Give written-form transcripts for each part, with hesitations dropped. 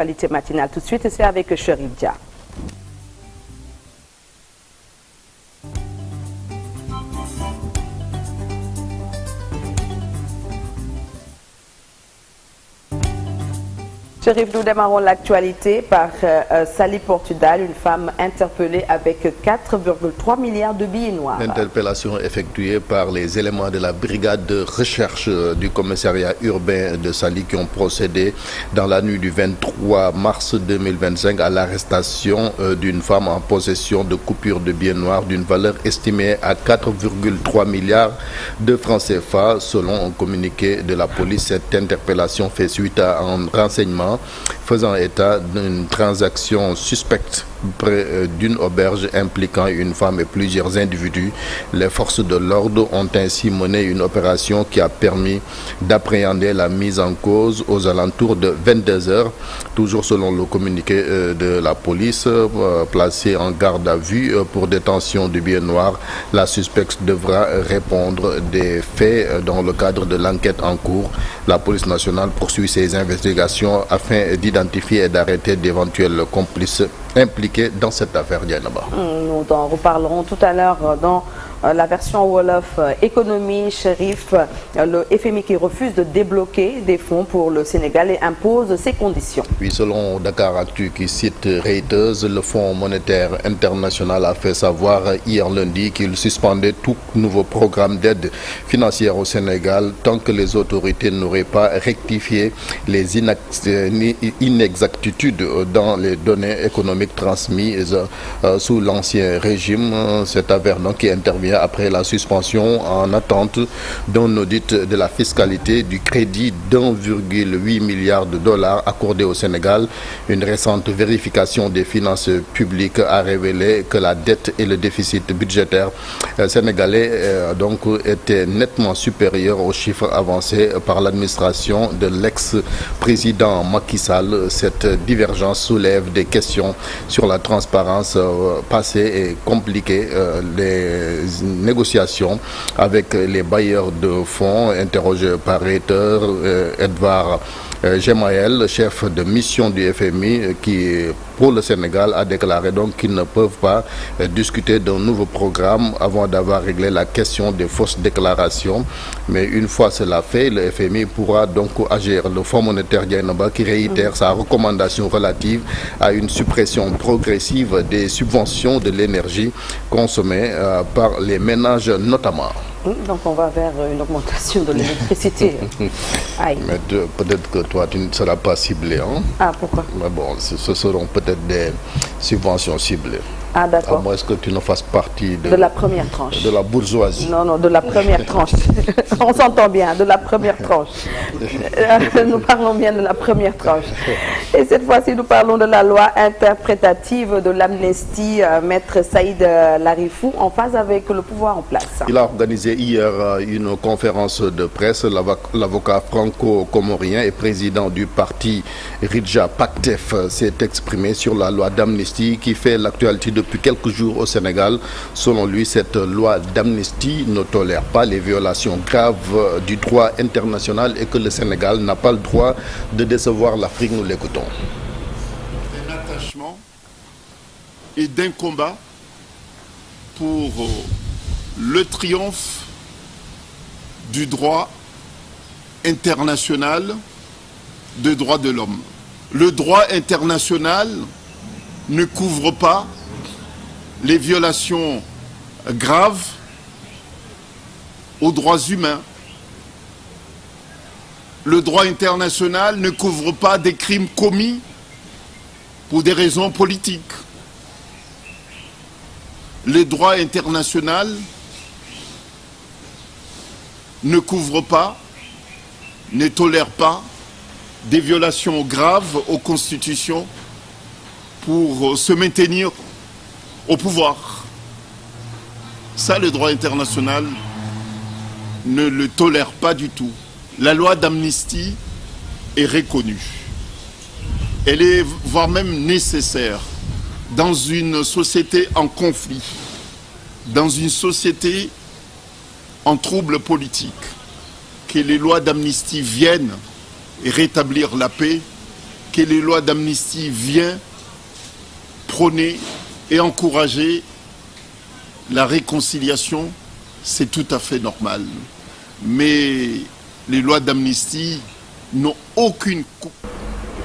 Qualité matinale tout de suite, et c'est avec Chérif Dia. Chérif, nous démarrons l'actualité par Sali Portudal, une femme interpellée avec 4,3 milliards de billets noirs. Interpellation effectuée par les éléments de la brigade de recherche du commissariat urbain de Sali qui ont procédé dans la nuit du 23 mars 2025 à l'arrestation d'une femme en possession de coupures de billets noirs d'une valeur estimée à 4,3 milliards de francs CFA. Selon un communiqué de la police, cette interpellation fait suite à un renseignement faisant état d'une transaction suspecte près d'une auberge impliquant une femme et plusieurs individus. Les forces de l'ordre ont ainsi mené une opération qui a permis d'appréhender la mise en cause aux alentours de 22 heures. Toujours selon le communiqué de la police, placée en garde à vue pour détention de billets noirs, la suspecte devra répondre des faits dans le cadre de l'enquête en cours. La police nationale poursuit ses investigations afin d'identifier et d'arrêter d'éventuels complices impliqués dans cette affaire. Nous en reparlerons tout à l'heure dans la version Wolof économie. Chérif, le FMI qui refuse de débloquer des fonds pour le Sénégal et impose ses conditions. Oui, selon Dakaractu qui cite Reuters, le Fonds monétaire international a fait savoir hier lundi qu'il suspendait tout nouveau programme d'aide financière au Sénégal tant que les autorités n'auraient pas rectifié les inexactitudes dans les données économiques transmises sous l'ancien régime. Cette affaire donc qui intervient après la suspension en attente d'un audit de la fiscalité du crédit d'1,8 milliard de dollars accordé au Sénégal. Une récente vérification des finances publiques a révélé que la dette et le déficit budgétaire sénégalais donc étaient nettement supérieurs aux chiffres avancés par l'administration de l'ex-président Macky Sall. Cette divergence soulève des questions sur la transparence passée et compliquée. Les négociations avec les bailleurs de fonds interrogés par Reuters, Edouard Gemaël, chef de mission du FMI qui pour le Sénégal a déclaré donc qu'ils ne peuvent pas discuter d'un nouveau programme avant d'avoir réglé la question des fausses déclarations. Mais une fois cela fait, le FMI pourra donc agir. Le Fonds monétaire qui réitère sa recommandation relative à une suppression progressive des subventions de l'énergie consommée par les ménages notamment. Donc on va vers une augmentation de l'électricité. Mais peut-être que toi tu ne seras pas ciblé. Hein? Ah, pourquoi? Mais bon, ce seront peut-être des subventions ciblées. Ah, d'accord. À moins que tu ne fasses partie de la première tranche. De la bourgeoisie. Non, non, de la première tranche. On s'entend bien, de la première tranche. Nous parlons bien de la première tranche. Et cette fois-ci, nous parlons de la loi interprétative de l'amnistie. Maître Saïd Larifou, en phase avec le pouvoir en place. Il a organisé hier une conférence de presse. L'avocat franco-comorien et président du parti Ridja Pactef s'est exprimé sur la loi d'amnistie qui fait l'actualité depuis quelques jours au Sénégal. Selon lui, cette loi d'amnistie ne tolère pas les violations graves du droit international et que le Sénégal n'a pas le droit de décevoir l'Afrique. Nous l'écoutons. D'un attachement et d'un combat pour le triomphe du droit international des droits de l'homme. Le droit international ne couvre pas les violations graves aux droits humains. Le droit international ne couvre pas des crimes commis pour des raisons politiques. Le droit international ne couvre pas, ne tolère pas des violations graves aux constitutions pour se maintenir au pouvoir. Ça, le droit international ne le tolère pas du tout. La loi d'amnistie est reconnue. Elle est voire même nécessaire dans une société en conflit, dans une société en trouble politique. Que les lois d'amnistie viennent rétablir la paix que les lois d'amnistie viennent prôner et encourager la réconciliation, c'est tout à fait normal. Mais les lois d'amnistie n'ont aucune...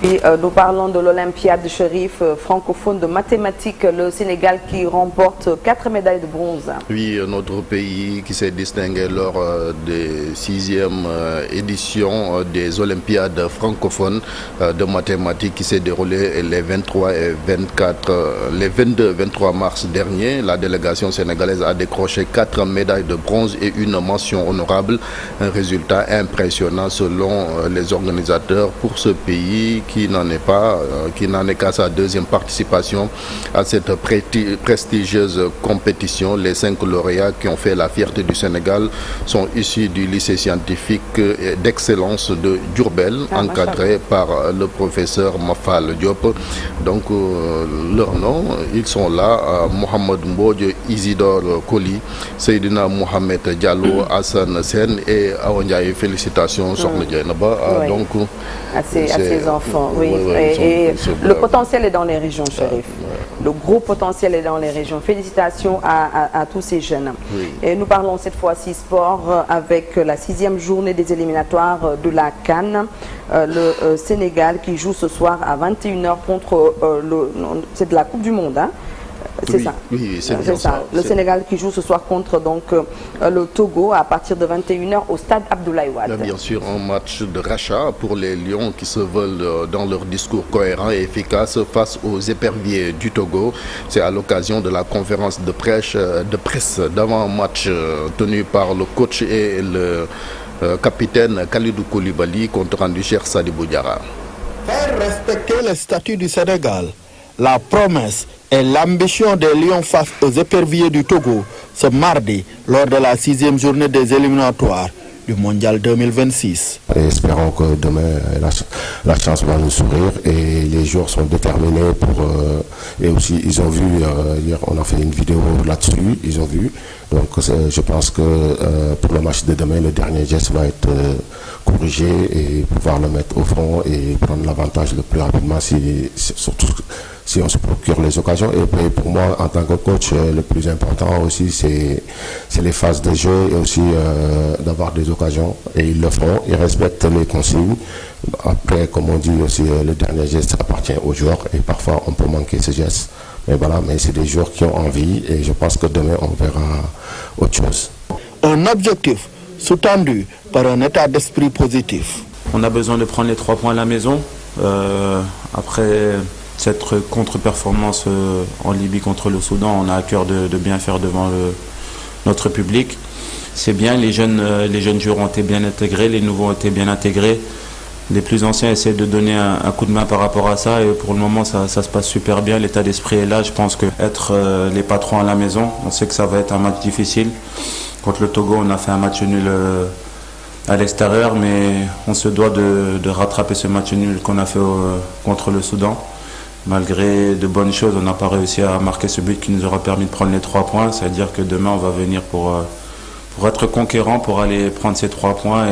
Et nous parlons de l'Olympiade Chérif francophone de mathématiques, le Sénégal qui remporte 4 médailles de bronze. Oui, notre pays qui s'est distingué lors des 6e éditions des Olympiades francophones de mathématiques qui s'est déroulée les 23 et 24, les 22-23 mars dernier. La délégation sénégalaise a décroché 4 médailles de bronze et une mention honorable. Un résultat impressionnant selon les organisateurs pour ce pays qui n'en est qu'à sa 2e participation à cette prestigieuse compétition. Les 5 lauréats qui ont fait la fierté du Sénégal sont issus du lycée scientifique d'excellence de Diourbel, encadré par le professeur Mafal Diop. Donc leurs noms, ils sont là, Mohamed Mbodj, Isidore Koli, Seydina Mohamed Diallo, Hassan Sen et Awandiaye. Félicitations, Sokhna Dieynaba. Donc à ces enfants. Oui, et le potentiel est dans les régions, Chérif. Le gros potentiel est dans les régions. Félicitations à tous ces jeunes. Oui. Et nous parlons cette fois-ci sport avec la 6e journée des éliminatoires de la CAN. Le Sénégal qui joue ce soir à 21h contre c'est de la Coupe du Monde, hein? C'est ça. Oui, c'est ça. Le Sénégal qui joue ce soir contre le Togo à partir de 21h au stade Abdoulaye Wade. Bien sûr, un match de rachat pour les Lions qui se veulent dans leur discours cohérent et efficace face aux éperviers du Togo. C'est à l'occasion de la conférence de presse d'avant-match tenue par le coach et le capitaine Khalidou Koulibaly compte rendu Cheikh Sadibou Diarra. Faire respecter les statuts du Sénégal, la promesse et l'ambition des Lions face aux éperviers du Togo ce mardi lors de la 6e journée des éliminatoires du Mondial 2026. Et espérons que demain la chance va nous sourire et les joueurs sont déterminés pour et aussi ils ont vu hier on a fait une vidéo là-dessus, ils ont vu, donc je pense que pour le match de demain le dernier geste va être corrigé et pouvoir le mettre au front et prendre l'avantage le plus rapidement surtout si on se procure les occasions. Et puis pour moi en tant que coach le plus important aussi c'est les phases de jeu et aussi d'avoir des occasions et ils le font, ils respectent les consignes. Après comme on dit aussi le dernier geste appartient aux joueurs et parfois on peut manquer ce geste, mais voilà, mais c'est des joueurs qui ont envie et je pense que demain on verra autre chose. Un objectif sous-tendu par un état d'esprit positif. On a besoin de prendre les 3 points à la maison après cette contre-performance en Libye contre le Soudan. On a à cœur de bien faire devant notre public. C'est bien, les jeunes joueurs ont été bien intégrés, les nouveaux ont été bien intégrés. Les plus anciens essaient de donner un coup de main par rapport à ça et pour le moment ça se passe super bien, l'état d'esprit est là. Je pense qu'être les patrons à la maison, on sait que ça va être un match difficile. Contre le Togo, on a fait un match nul à l'extérieur, mais on se doit de rattraper ce match nul qu'on a fait contre le Soudan. Malgré de bonnes choses, on n'a pas réussi à marquer ce but qui nous aura permis de prendre les 3 points. C'est-à-dire que demain, on va venir pour être conquérant, pour aller prendre ces 3 points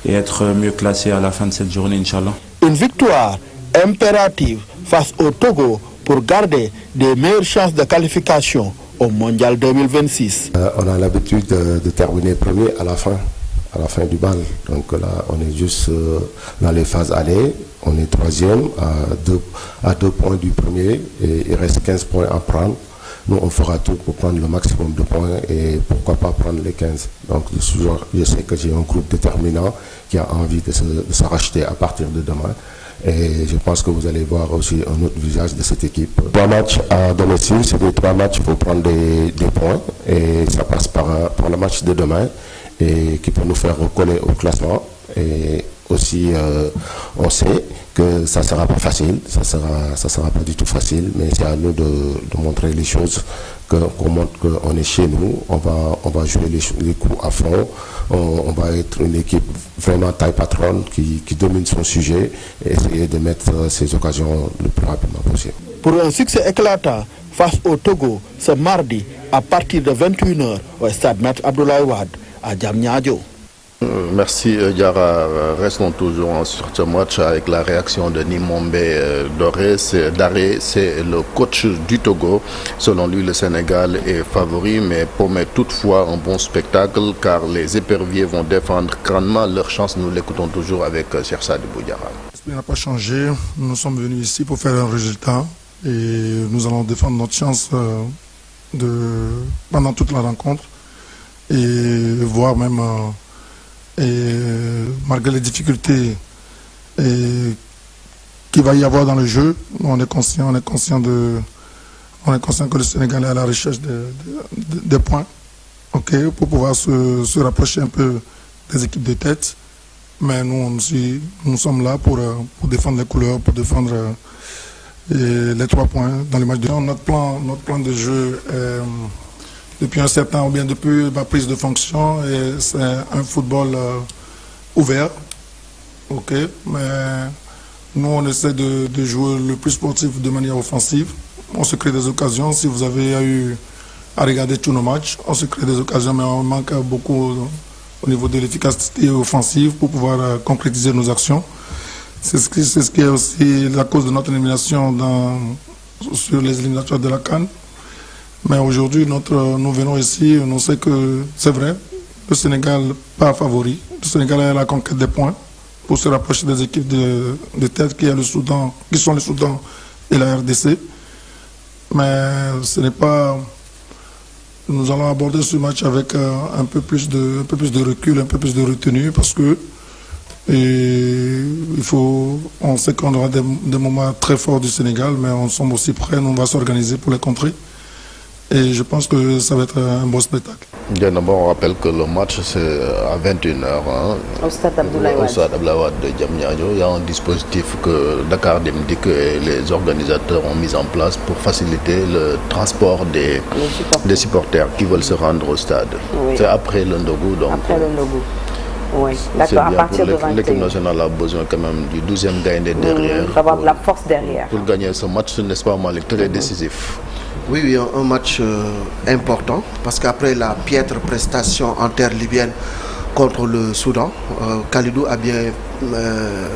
et être mieux classé à la fin de cette journée, Inch'Allah. Une victoire impérative face au Togo pour garder des meilleures chances de qualification au Mondial 2026. On a l'habitude de terminer premier à la fin du bal. Donc là, on est juste dans les phases aller. On est 3e à 2 points du premier et il reste 15 points à prendre. Nous, on fera tout pour prendre le maximum de points et pourquoi pas prendre les 15. Donc, je sais que j'ai un groupe déterminant qui a envie de se racheter à partir de demain. Et je pense que vous allez voir aussi un autre visage de cette équipe. 3 matchs à domicile, c'est des 3 matchs pour prendre des points. Et ça passe par le match de demain et qui peut nous faire recoller au classement. Et aussi, on sait que ça ne sera pas facile, ça sera pas du tout facile, mais c'est à nous de montrer les choses, qu'on montre qu'on est chez nous, on va jouer les coups à fond, on va être une équipe vraiment taille patronne qui domine son sujet et essayer de mettre ces occasions le plus rapidement possible. Pour un succès éclatant face au Togo ce mardi à partir de 21h au stade Maître Abdoulaye Wade à Diamniadio. Merci Diarra. Restons toujours sur ce match avec la réaction de Nimombe Daré. C'est le coach du Togo. Selon lui, le Sénégal est favori, mais promet toutefois un bon spectacle car les éperviers vont défendre grandement leur chance. Nous l'écoutons toujours avec Cheikh Sadibou Diarra. L'esprit n'a pas changé. Nous sommes venus ici pour faire un résultat et nous allons défendre notre chance pendant toute la rencontre et voir même... malgré les difficultés qu'il va y avoir dans le jeu, on est conscient que le Sénégal est à la recherche des points, pour pouvoir se rapprocher un peu des équipes de tête. Mais nous sommes là pour défendre les couleurs, pour défendre les 3 points dans les matchs de notre plan de jeu. Depuis un certain temps, ou bien depuis ma prise de fonction, et c'est un football ouvert, mais nous on essaie de jouer le plus sportif de manière offensive. On se crée des occasions. Si vous avez eu à regarder tous nos matchs, on se crée des occasions, mais on manque beaucoup au niveau de l'efficacité offensive pour pouvoir concrétiser nos actions. C'est ce qui est aussi la cause de notre élimination sur les éliminatoires de la CAN. Mais aujourd'hui, nous venons ici, on sait que c'est vrai, le Sénégal n'est pas favori. Le Sénégal est à la conquête des points pour se rapprocher des équipes de tête qui sont le Soudan et la RDC. Mais ce n'est pas... Nous allons aborder ce match avec un peu plus de recul, un peu plus de retenue parce que on sait qu'on aura des moments très forts du Sénégal, mais on sommes aussi prêts, on va s'organiser pour les contrer. Et je pense que ça va être un bon spectacle. Bien d'abord, on rappelle que le match c'est à 21h. Au stade Abdoulaye Wade. Au stade Abdoulaye Wade de Diamniadio. Il y a un dispositif que Dakar Demdik et les organisateurs ont mis en place pour faciliter le transport des supporters qui veulent se rendre au stade. Oui. C'est après le Ndogu. Donc, après le Ndogu. Oui, d'accord, à partir de 21h. L'équipe nationale a besoin quand même du 12e gagnant derrière. Pour avoir de la force derrière. Pour gagner ce match, n'est-ce pas, Malik, très décisif. Oui, un match important parce qu'après la piètre prestation en terre libyenne contre le Soudan, Kalidou a bien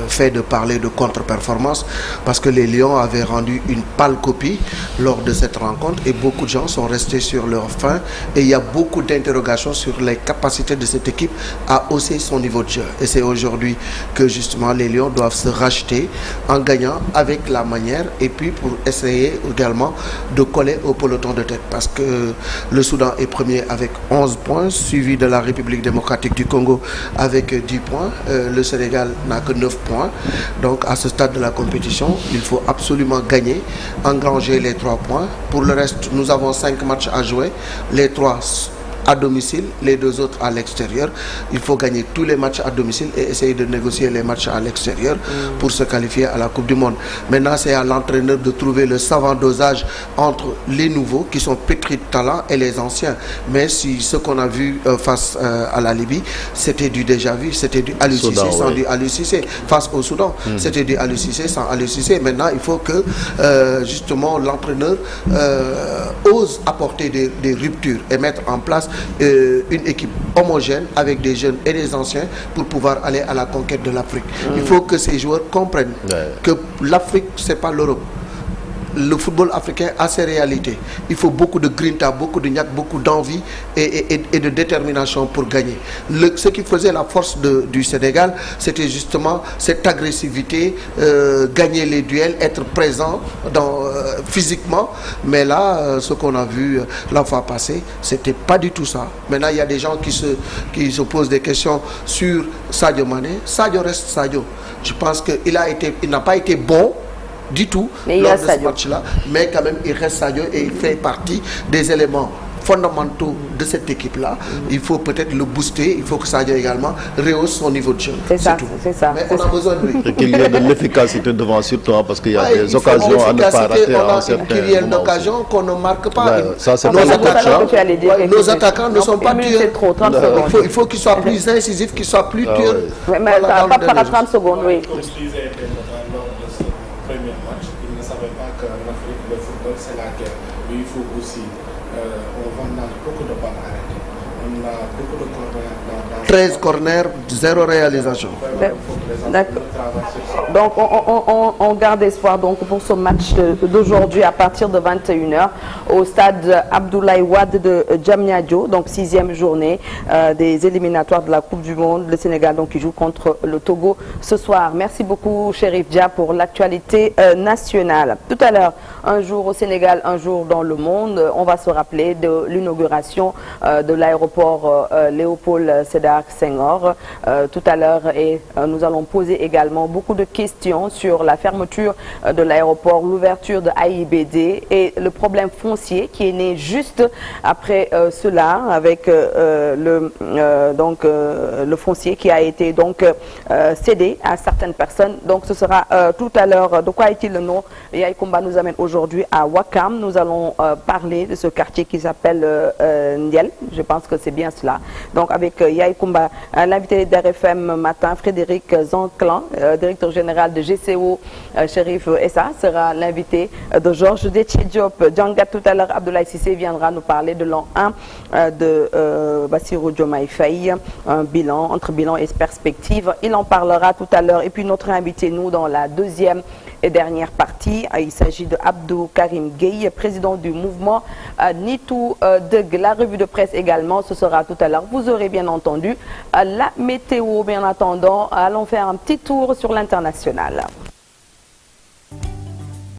fait de parler de contre-performance parce que les Lions avaient rendu une pâle copie lors de cette rencontre et beaucoup de gens sont restés sur leur faim et il y a beaucoup d'interrogations sur les capacités de cette équipe à hausser son niveau de jeu. Et c'est aujourd'hui que justement les Lions doivent se racheter en gagnant avec la manière et puis pour essayer également de coller au peloton de tête parce que le Soudan est premier avec 11 points, suivi de la République démocratique du Congo avec 10 points. Le Sénégal n'a que 9 points. Donc à ce stade de la compétition, il faut absolument gagner, engranger les 3 points. Pour le reste, nous avons 5 matchs à jouer. Les 3 à domicile, les 2 autres à l'extérieur. Il faut gagner tous les matchs à domicile et essayer de négocier les matchs à l'extérieur pour se qualifier à la Coupe du Monde. Maintenant, c'est à l'entraîneur de trouver le savant dosage entre les nouveaux qui sont pétris de talent et les anciens. Mais si ce qu'on a vu face à la Libye, c'était du déjà vu, c'était du Aliou Cissé sans du Aliou Cissé. Face au Soudan, c'était du Aliou Cissé sans Aliou Cissé. Maintenant, il faut que justement l'entraîneur ose apporter des ruptures et mettre en place une équipe homogène avec des jeunes et des anciens pour pouvoir aller à la conquête de l'Afrique. Il faut que ces joueurs comprennent que l'Afrique, c'est pas l'Europe. Le football africain a ses réalités. Il faut beaucoup de grinta, beaucoup de niaque, beaucoup d'envie et de détermination pour gagner. Ce qui faisait la force du Sénégal, c'était justement cette agressivité, gagner les duels, être présent physiquement. Mais là, ce qu'on a vu la fois passée, c'était pas du tout ça. Maintenant, il y a des gens qui se posent des questions sur Sadio Mané. Sadio reste Sadio. Je pense qu'il n'a pas été bon du tout lors de ce match-là, mais quand même il reste Sadio et il fait partie des éléments fondamentaux de cette équipe-là. Il faut peut-être le booster, il faut que Sadio également rehausse son niveau de jeu. C'est ça. Mais on a besoin de lui. Et qu'il y ait de l'efficacité devant surtout, parce qu'il y a des occasions à ne pas rater. Qu'il y ait une occasion qu'on ne marque pas. Ça, c'est nos attaquants ne sont pas tués. Il faut qu'ils soient plus incisifs, qu'ils soient plus tués. Mais pas par 30 secondes, oui. C'est la guerre, mais il faut aussi, on va dans beaucoup de balles arrêtées. 13 corners, 0 réalisation. D'accord. Donc on garde espoir donc pour ce match d'aujourd'hui à partir de 21h au stade Abdoulaye Wade de Diamniadio, donc 6e journée des éliminatoires de la Coupe du Monde. Le Sénégal donc qui joue contre le Togo ce soir. Merci beaucoup Chérif Dia pour l'actualité nationale. Tout à l'heure, un jour au Sénégal, un jour dans le monde, on va se rappeler de l'inauguration de l'aéroport Léopold Sédar Senghor tout à l'heure, et nous allons poser également beaucoup de questions sur la fermeture de l'aéroport, l'ouverture de AIBD et le problème foncier qui est né juste après cela avec le foncier qui a été donc cédé à certaines personnes. Donc ce sera tout à l'heure. De quoi est-il le nom? Yaye Koumba nous amène aujourd'hui à Ouakam. Nous allons parler de ce quartier qui s'appelle Ndiel. Je pense que c'est bien cela. Donc avec Yaye Koumba, l'invité d'RFM matin, Frédéric Zanclan, directeur général de GCO, Chérif Essa sera l'invité de Georges Déthié Diop. Djangat tout à l'heure, Abdoulaye Cissé viendra nous parler de l'an 1 de Bassirou Diomaye Faye, un bilan, entre bilan et perspective. Il en parlera tout à l'heure. Et puis notre invité, nous, dans la deuxième et dernière partie, il s'agit de Abdou Karim Gueye, président du mouvement Nitou Deug. La revue de presse également, ce sera tout à l'heure. Vous aurez bien entendu la météo. Mais en attendant, allons faire un petit tour sur l'international.